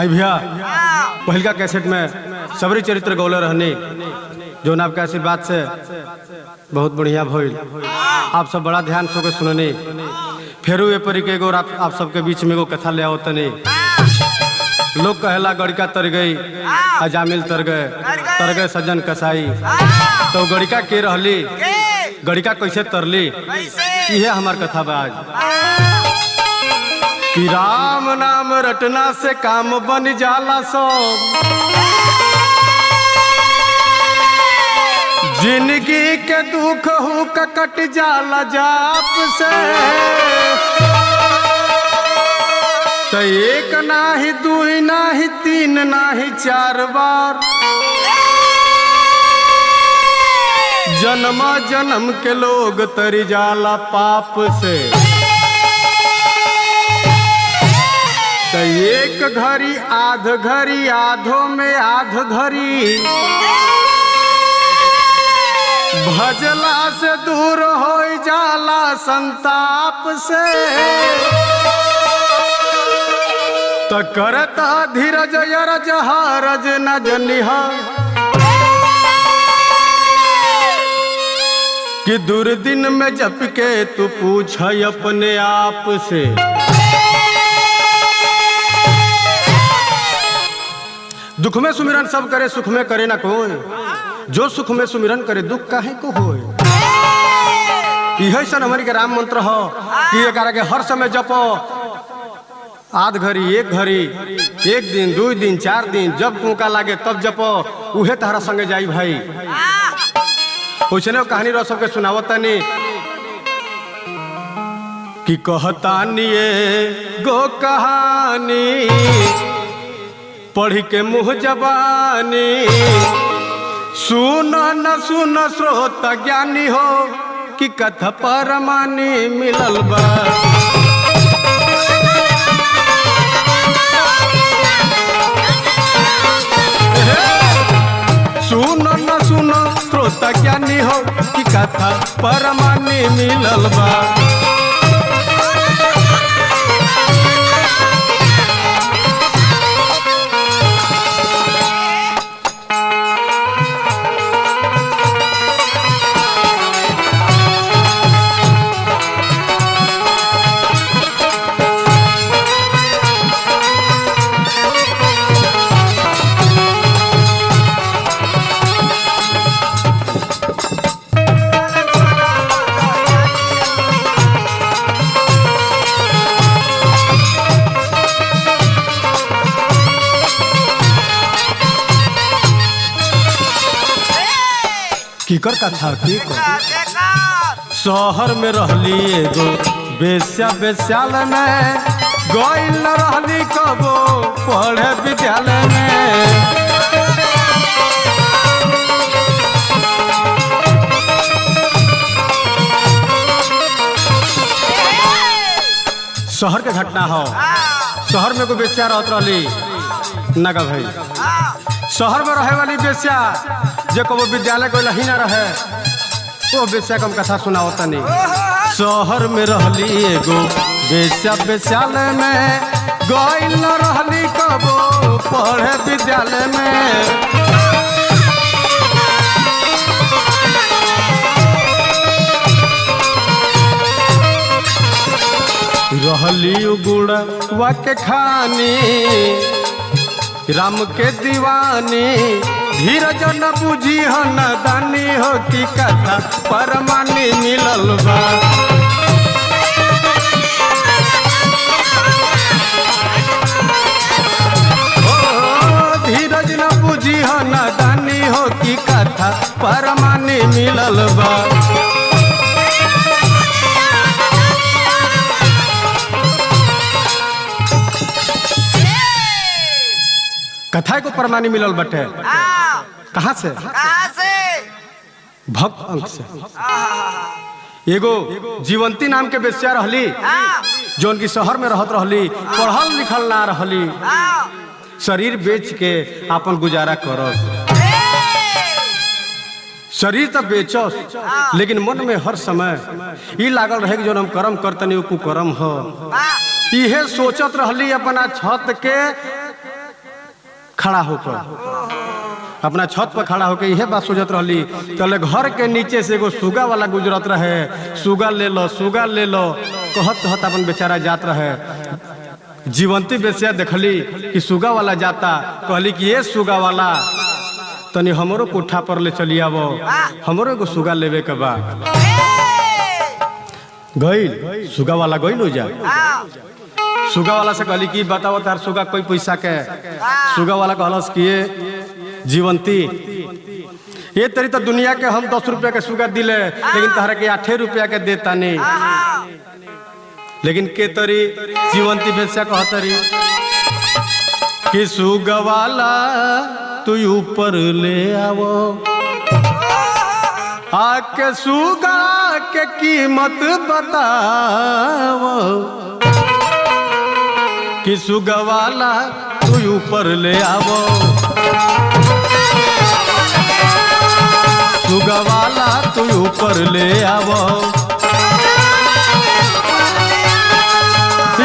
आई भैया पहलका कैसेट में सबरी चरित्र गौले रहने जो आपके आशीर्वाद से बहुत बढ़िया भइल। आप सब बड़ा ध्यान से सुनने फिर ये परी के एगो आप सबके बीच में एगो कथा ले आओ तनी। लोग कहेला गड़िका तर गई अजामिल तर गए सज्जन कसाई। तो गड़िका के रहली गड़िका कैसे तरली यह हमार कथा बा आज। कि राम नाम रटना से काम बन जाला सो, जिंदगी के दुख हूँ कट जाला जाप से। तो एक नाही दुई नाही तीन नाही चार बार जन्म जन्म के लोग तरी जाला पाप से। तो एक घड़ी आध घड़ी आधों में आध घड़ी भजला से दूर हो जाला संताप से। तो करता धीरज यरज हरज न जनिहा कि दुर्दिन में जप के तू पूछ अपने आप से। दुख में सुमिरन सब करे सुख में करे ना कोई, जो सुख में सुमिरन करे दुख काहे को होए। यही सन हमारी के राम मंत्र हो कि एकरा के हर समय जपो। आध घड़ी एक घड़ी एक दिन दो दिन चार दिन जब मौका लागे तब जपो, उहे तहरा संगे जाई भाई। उसने कहानी रो सबके सुनावतानी कि कहतानी गो कहानी पढ़ी के मुँह जबानी। सुन न सुन स्रोत ज्ञानी हो कि कथा परमानी मिलल बा। सुन न सुन स्रोत ज्ञानी हो कि कथा परमानी मिलल बा। कीकर कथा शहर में रहली एगो बेस्या बेस्यालय में गइल न रहली कबो पढ़े विद्यालय में। शहर के घटना हो। शहर में एगो बेस्या रहत रहली नगा भाई। शहर में रहे वाली बेस्या जे को विद्यालय कोई ही ना रहे वो बेस्या कम कथा सुनाओ तनी। शहर में रहली एगो बेस्या बेस्यालय में गइल न रहली कबो पढ़े विद्यालय में। रहली गुड़वा के खानी राम के दीवानी। धीरज न बुझी हो न दानी हो कि कथा परमानी मिलल बा। धीरज न बुझी हो न दानी हो कि कथा परमानी मिलल बा। कथा को परमानी मिलल बटे कहाँ से भक्त अंक से। एगो जीवंती नाम के बेस्या रहली जो उनकी शहर में रहत रहली, पढ़ल लिखल ना रहली, शरीर बेच के अपन गुजारा करत। शरीर तो बेचस लेकिन मन में हर समय ये लागल रहे कि जो हम कर्म करतनी कुकर्म हो। इहे सोचत रहली अपना छत के खड़ा होकर अपना छत पर खड़ा होकर यह बात सोचत रही। चले घर के नीचे से एगो सुगा वाला गुजरत रहे, सुगा ले लो कहत कहत अपन बेचारा जात रहे। जीवंती बेसिया देखली कि सुगा वाला जाता, कहली कि ये सुगा वाला तनी हमरो कोठा पर ले चली आवो, हमरो एगो सुगा लेवे के बा। गईल सुगा वाला गईल हो जा। सुगा वाला से कहली कि बताओ तार सुगा कोई पैसा के। सुगा वाला कहलस कि ये जीवंती ये तरी तो दुनिया के हम 10 रुपया के सुगा दिले, लेकिन तहरा के 8 रुपया के देता नहीं। लेकिन के तरी जीवंती बेसिया कहतरी कि सुगा वाला तू ऊपर ले आवो, आके सुगा के कीमत बताओ, कि सुगा वाला तू ऊपर ले आवो, सुगा वाला तू ऊपर ले आवो,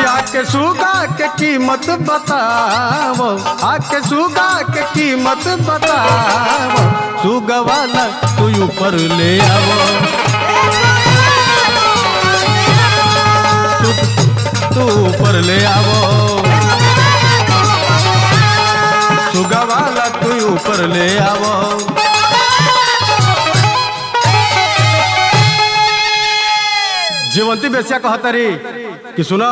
आके सुगा के कीमत बताओ, आके सुगा के कीमत बताओ, सुगा वाला तू ऊपर ले आवो, तू ऊपर ले आवो, सुगा वाला तू ऊपर ले आवो। जीवंती बेसिया कहतरी कि सुनो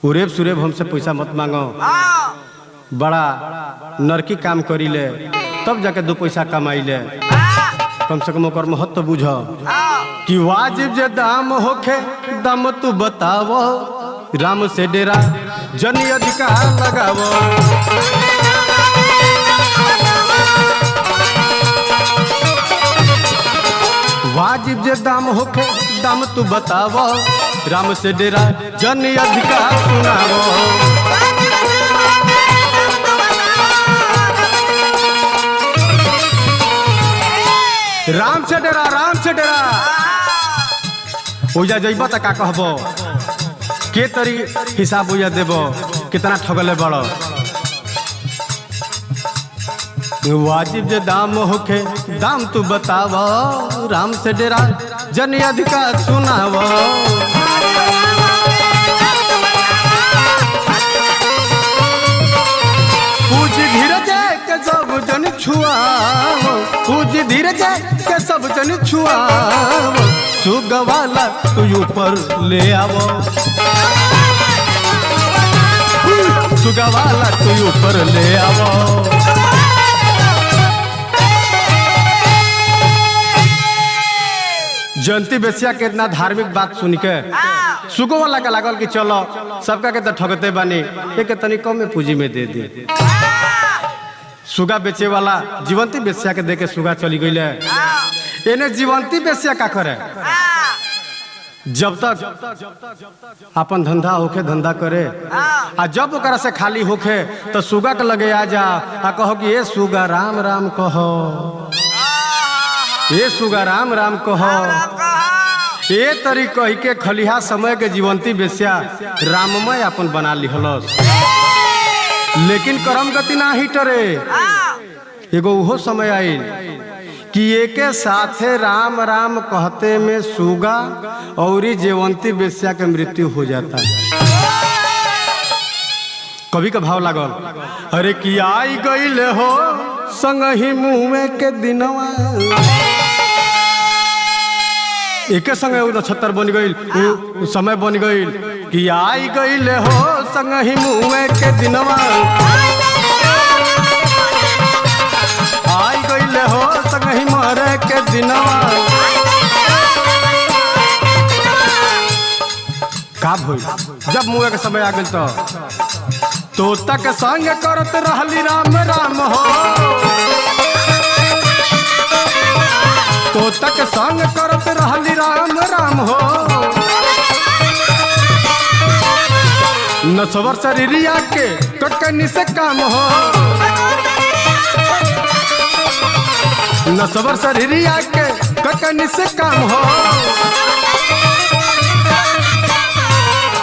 उरेब सुरेब हमसे पैसा मत मांगो, बड़ा नरकी काम करी ले तब जाके 2 पैसा कमाई ले। कम से कम ओकर महत्व बुझ कि वाजिब जे दाम होखे दाम तू बतावो, राम से डेरा जनी अधिकार लगावो, वाजिब जे दाम होखे दाम तू बतावो, राम से डेरा जनी अधिकार सुनावो, राम से डेरा ओजा जइबा त का कहबो, के तरी हिसाब ओजा देबो, कितना ठगले बड़ो। वाजिब जे दाम होखे दाम तू बतावो, राम से डेरा जनी अधिकार सुनावो, पूज धीरज के सब जन छुआवो, पूज धीरज के सब जन छुआवो, सुगा वाला तू ऊपर ले आवो, सुगा वाला तू ऊपर ले आवो। जयंती बेसिया के इतना धार्मिक बात सुन के सुगो वाला का लागल कि चलो सबका के तो ठगते बानी, एक तनी कम में पूंजी में दे दी। सुगा बेचे वाला जीवंती बेसिया के देके सुगा चली गई। इन्हें जीवंती बेसिया का करे, जब तक अपन धंधा होके धंधा करे, आ जब ओकरा से खाली होके तो सुगा के लगे आ जा आ कहो कि ये सुगा राम राम कहो, ये सुगा राम राम कहो। ये तरी कही के खलिहा समय के जीवंती बेसिया राममय अपन बना लिहलस, लेकिन कर्म गति ना ही टरे। एगो उहो समय आई कि एके साथे राम राम कहते में सुगा और जीवंती बेसिया के मृत्यु हो जाता है। कवि का भाव लागल, अरे कि आई गईल हो संग ही मुँह के दिनवा, एक संगे नक्षत्र बन गई, समय बन गई कि आई गईल हो संग ही मुँह के दिनवा, आई गईल हो संग ही मरे के दिनवा। का भइल जब मुँह के समय आ गई तो तक संग करत रहली राम राम हो, तो तक संग करत रहली राम राम हो, नसवर शरीरिया के कटकनी से काम हो, नसवर शरीरिया के कटकनी से काम हो,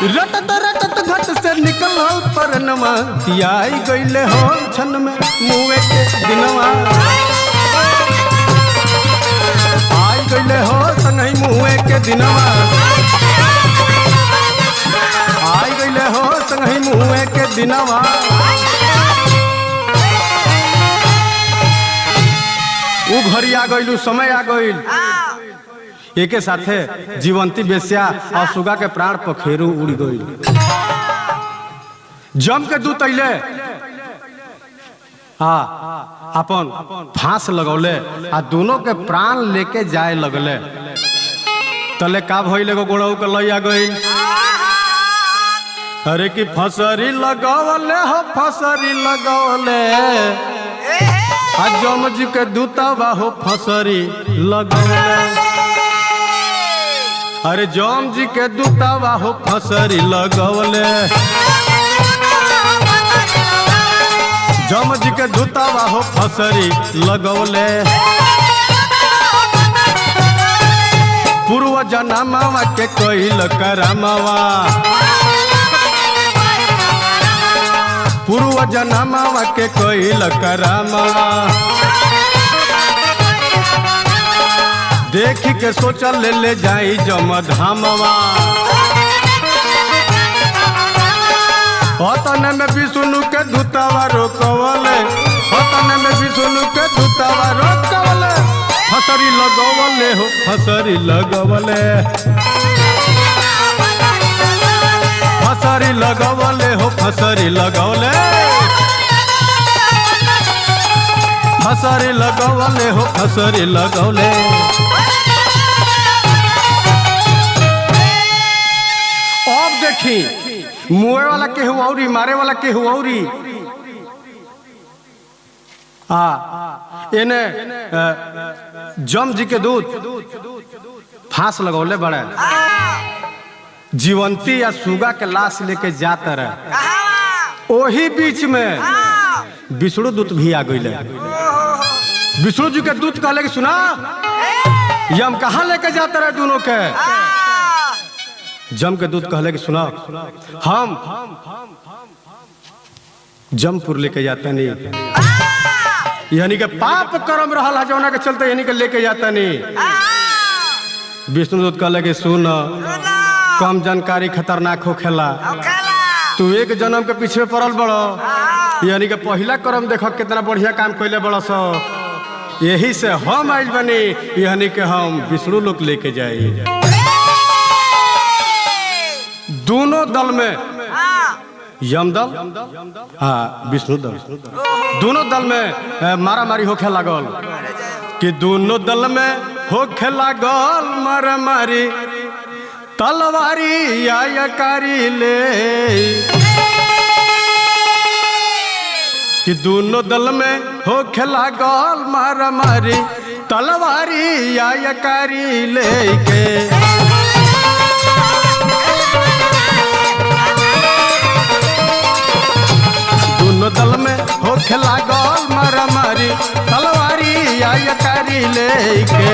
रटत रटत घट से निकल परनमा आई गईले हो छन में मुए के दिनवा आई गईले हो संगई मुए के दिनवा आई गईले हो संगई मुए के दिनवा उ घड़ी आ गईलू समय आ गईल एके साथे जीवंती बेस्या और सुगा के प्राण पखेरु उड़ गईल जम के दूत अइले अपन फांस लगौले आ दोनों के प्राण लेके जाए लगले तले का भइल एगो गोड़ऊ के लइया गईल अरे की फसरी लगौले हो फसरी लगौले जम जी के दूतवा हो फसरी लगौले अरे जम जी के दूतवा हो फसरी लगौले जम जी के दूतवा हो फसरी लगौले पूर्व जनमावा के कइल करमावा पूर्व जनमावा के कइल करमावा देख के सोचल ले जाई जमधामवा पतन में विष्णु के दूतवा रोकवले पतन में विष्णु के दूतवा रोकवले फसरी लगवले हो फसरी लगवले फसरी लगवले हो फसरी लगवले फसरी लगवले हो फसरी लगवले अब देखी मुए वाला के हुआरी मारे वाला के हुआरी इने जम जी के दूत फांस लगौले बड़े जीवंती या सुगा के लाश लेके जाते रहे ओही बीच में विष्णु दूत भी आ गई विष्णु जी के दूत कहले कि सुना ये हम कहाँ लेके जाते रहे दोनों के जम के दूत कहले कि सुना हम जमपुर लेके जाते नहीं यानी के पाप कर्म रहा जौना के चलते यानी के लेके जाता नहीं विष्णु दूत कहले कि सुन कम जानकारी खतरनाक हो खेला तू एक जन्म के पीछे पड़ल बड़ो यानी के पहला कर्म देखो कितना बढ़िया काम कैले बड़ा सो यही से हम आइल बनी यानी के हम विष्णु लोक लेके जाए दोनों दल में यम दल विष्णु दल दोनों दल में मारा मारी होखे लागल कि दोनों दल में होखे लागल मारा मारी तलवारी आयकारी ले कि दोनों दल में होखे लागल मारा मारी तलवारी आयकारी लेके दोनों दल में होखे लागल मारा मारी तलवारी आयकारी लेके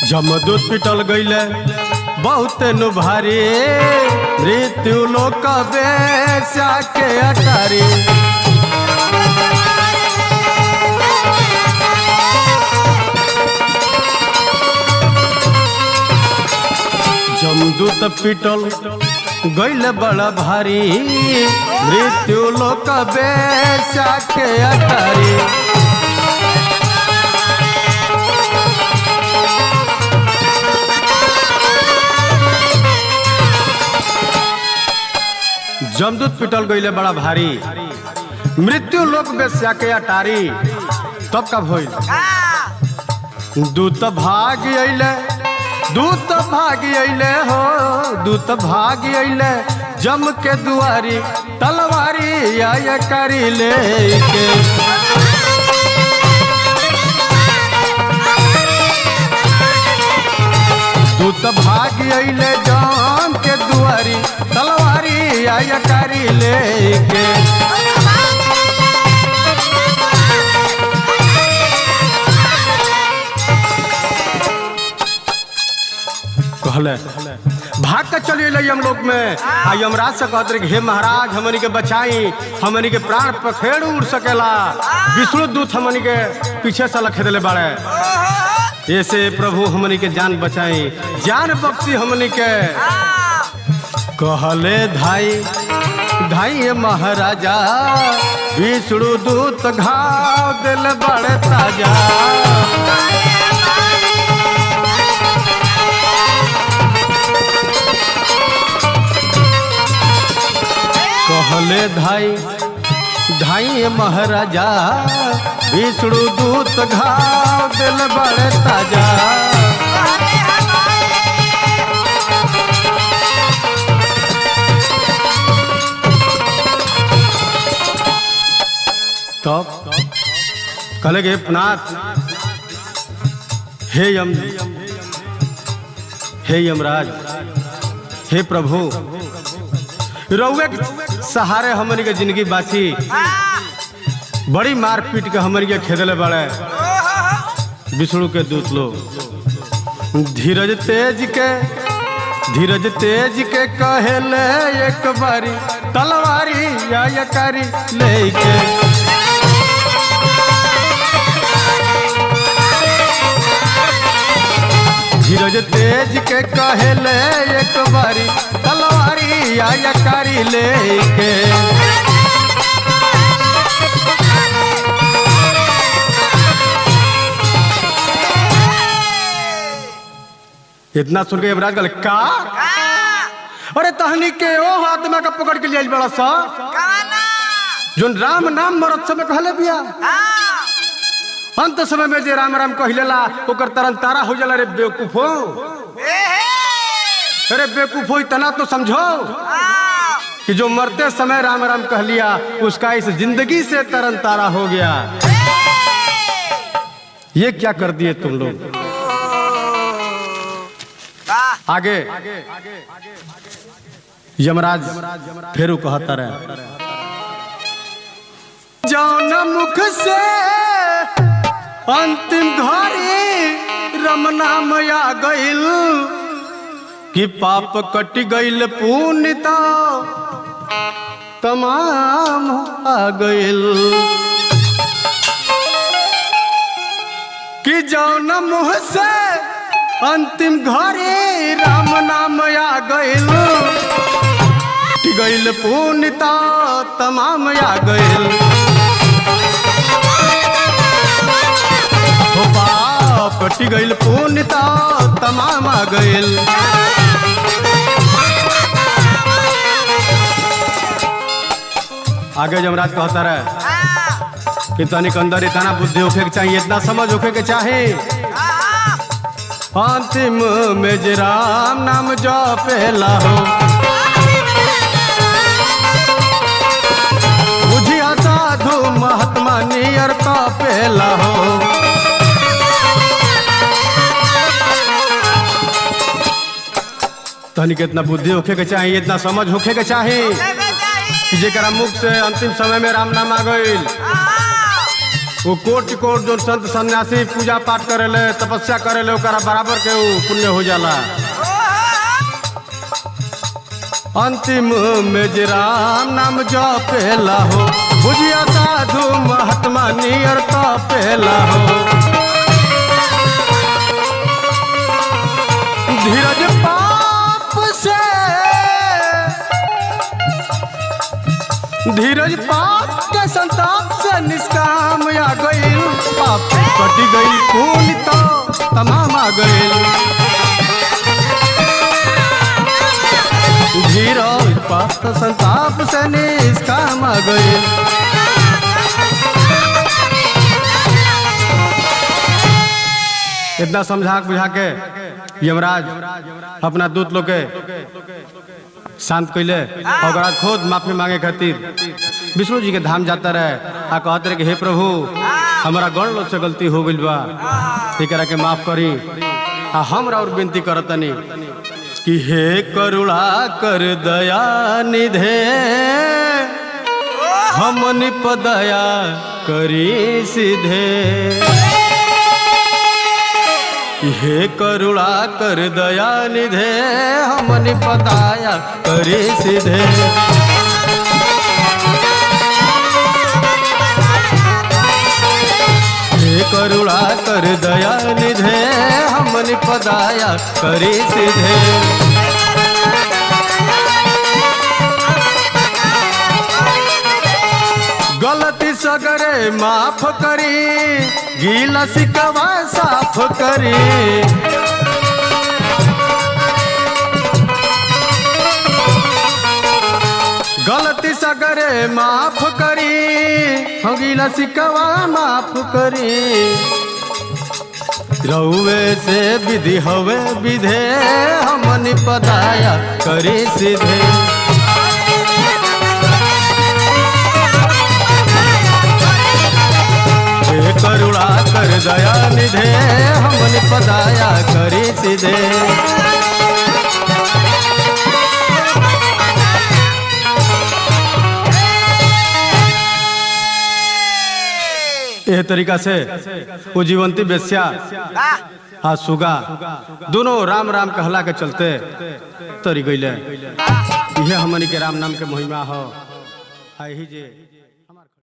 जमदूत पिटल गईले बहुत नु भारी मृत्यु लोक बेस्या के अटारी जमदूत पिटल गईले बड़ा भारी मृत्यु लोक बेस्या के अटारी जमदूत पिटल गईले बड़ा भारी मृत्यु लोक बेस्या के अटारी तब कब होइल दूत भाग अइले हो दूत भाग अइले जम के दुआरी तलवारी आय करी लेके दूत भाग अइले जम के दुआरी तलवारी आय करी लेके कहले भाग कर चलिए ले हम लोग में आ यमराज से कहते रहे हे महाराज हमनी के बचाई, हमनी के प्राण पखेड़ उड़ सकेला, विष्णु दूत हमनी के पीछे से लखे दिले बाड़े, ऐसे प्रभु हमनी के जान बचाई, जान बख्शी हमनी के। कहले धाई धाई महाराजा विष्णु दूत घाव दिल बड़े ताजा। कहले धाई धाई महाराजा विष्णु दूत घाव दिल बड़े ताजा। तब कहले गे नाथ हे यमराज हे प्रभु रउए के सहारे हमनी के जिंदगी बाची, बड़ी मार पीट के हमनी के खेदले बड़े विष्णु के दूत लोग। धीरज तेज के कहले एक बारी तलवारी या यकारी लेके। धीरज तेज के कहले एक बारी तलवारी या यकारी लेके। इतना सुन के यमराज कहले का अरे तहनी के ओ आत्मा का पकड़ के लिए बड़ा सा जो राम नाम मरत समय कहले बिया, अंत समय में जे राम राम कहलेला ओकर तरन तारा हो जाला। रे बेवकूफो, अरे बेवकूफो इतना तो समझो कि जो मरते समय राम राम कह लिया उसका इस जिंदगी से तरन तारा हो गया। ये क्या कर दिए तुम लोग। आगे यमराज फेरू कहता रहे जौन मुख से अंतिम घड़ी रम नाम आ गइल कि पाप कट गइल पुण्य तो तमाम आ गइल। कि जौन मुँह से अंतिम घड़ी राम नाम आ गइल गइल पुण्य तो तमाम आ गइल। पाप कटी गइल पुण्य तो तमाम आ गइल। आगे यमराज कहता रहे कि तनिक अंदर इतना बुद्धि होखे के चाहिए, इतना समझ होखे के चाहिए। अंतिम में जे राम नाम जपेला हो बुझिया साधु महात्मा नियर तपेला हो। तनिक इतना बुद्धि होखे के चाहिए, इतना समझ होखे के चाहिए कि जेकरा मुख से अंतिम समय में राम नाम आ गइल वो कोट कोट जो संत सन्यासी पूजा पाठ करेले तपस्या करेले ओकरा बराबर के वो पुण्य हो जाला। अंतिम में जे राम नाम जपेला हो बुझिया साधु महात्मा नियर तपेला हो। धीरज पाप के संताप से निष्काम आ गइल। पाप कटी गइल पुण्य तो तमाम आ गइल। धीरज पाप के संताप से निष्काम आ गइल। इतना समझा बुझा के यमराज अपना दूत लोग के शांत कैले और खुद माफी मांगे खातिर विष्णु जी के धाम जाता रहे आ कहते रहे कि हे प्रभु हमारा गण लोग से गलती हो गई बा, एकरा के माफ करी। आ हमरा और विनती करतनी कि हे करुणा कर दया निधे हमनि पदया करी सीधे। हे करुणा कर दया निधे हमन पदाया करे सीधे। हे करुणा कर दया निधे हमन पदाया करे सीधे। गलती सगरे माफ करी गीला सिकवा साफ करी। गलती सगरे माफ करी गीला सिकवा माफ करी। रउवे से विधि हवे विधे हमन पदाया करी सीधे। करुणा कर दया निधे हमन पदाया करी सीधे। यह तरीका से वो जीवंती बेस्या हाँ सुगा दोनों राम राम कहला के चलते तरी गईले। यह हमनी के राम नाम के महिमा हो।